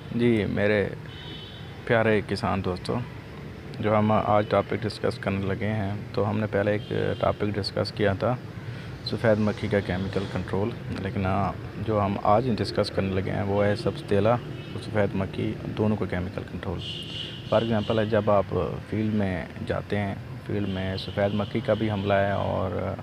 जी मेरे प्यारे किसान दोस्तों, जो हम आज टॉपिक डिस्कस करने लगे हैं, तो हमने पहले एक टॉपिक डिस्कस किया था सफ़ेद मक्खी का केमिकल कंट्रोल। लेकिन जो हम आज डिस्कस करने लगे हैं वो है सब्ज़तेला और सफ़ेद मक्खी दोनों का केमिकल कंट्रोल। फॉर एग्ज़ाम्पल है, जब आप फील्ड में जाते हैं, फील्ड में सफ़ेद मक्खी का भी हमला है और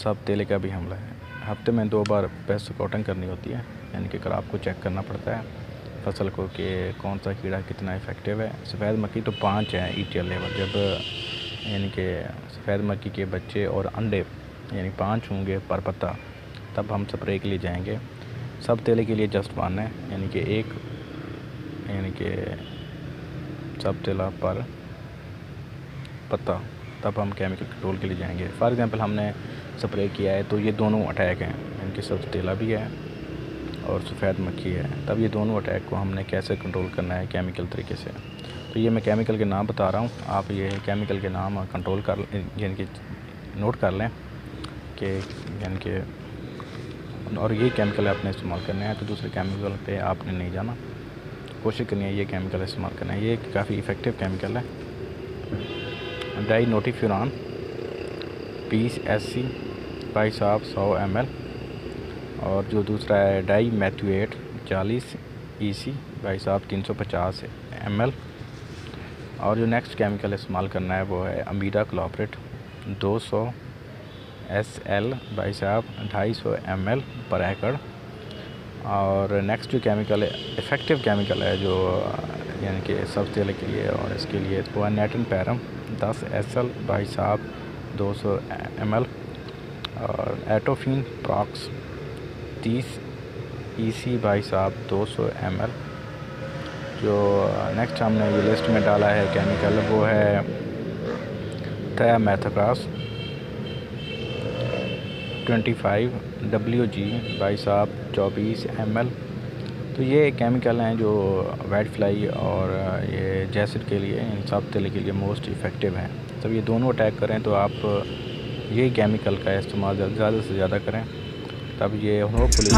सब्ज़तेले का भी हमला है। हफ्ते में 2 बार पेस्ट कोटिंग करनी होती है, यानी कि क्रॉप को चेक करना पड़ता है फसल को कि कौन सा कीड़ा कितना इफ़ेक्टिव है। सफ़ेद मक्खी तो 5 हैं ईटीएल लेवल, जब यानी कि सफ़ेद मक्खी के बच्चे और अंडे यानी 5 होंगे पर पत्ता, तब हम स्प्रे के लिए जाएंगे। सब्ज़तेले के लिए जस्ट 1 है, यानी कि 1 यानी कि सब्ज़तेला पर पत्ता, तब हम केमिकल कंट्रोल के लिए जाएंगे। फॉर एग्ज़ाम्पल हमने स्प्रे किया है तो ये दोनों अटैक हैं, यानी कि सब्ज़तेला भी है और सफ़ेद मक्खी है। तब ये दोनों अटैक को हमने कैसे कंट्रोल करना है केमिकल तरीके से। तो ये मैं केमिकल के नाम बता रहा हूँ, आप ये केमिकल के नाम कंट्रोल कर यानी कि नोट कर लें कि यानी कि, और ये केमिकल आपने इस्तेमाल करना है, तो दूसरे केमिकल पे आपने नहीं जाना, कोशिश करनी है ये केमिकल इस्तेमाल करना है। ये काफ़ी इफ़ेक्टिव केमिकल है। डाई नोटिफ्यूरान 20 SC भाई साहब 100 ml, और जो दूसरा है डाई मैथ्यूएट 40 EC भाई साहब 350 ml, और जो नेक्स्ट केमिकल इस्तेमाल करना है वो है अमीडा क्लोप्रिट 200 SL भाई साहब 250 ml पर एकड़। और नेक्स्ट जो केमिकल है, इफ़ेक्टिव केमिकल है जो यानी कि सब्ज़तेले के लिए और इसके लिए, वो है नेटन पैरम 10 SL भाई साहब 200 ml, और एटोफिन प्रॉक्स 30 EC भाई साहब 200 ml। जो नेक्स्ट हमने ये लिस्ट में डाला है केमिकल वो है थियामेथोक्रास 25 WG भाई साहब 24 ml। तो ये केमिकल हैं जो वाइट फ्लाई और ये जैसिड के लिए, इन सब्ज़तेले के लिए मोस्ट इफ़ेक्टिव हैं। जब ये दोनों अटैक करें तो आप ये केमिकल का इस्तेमाल ज़्यादा से ज़्यादा करें, तब ये होपफुली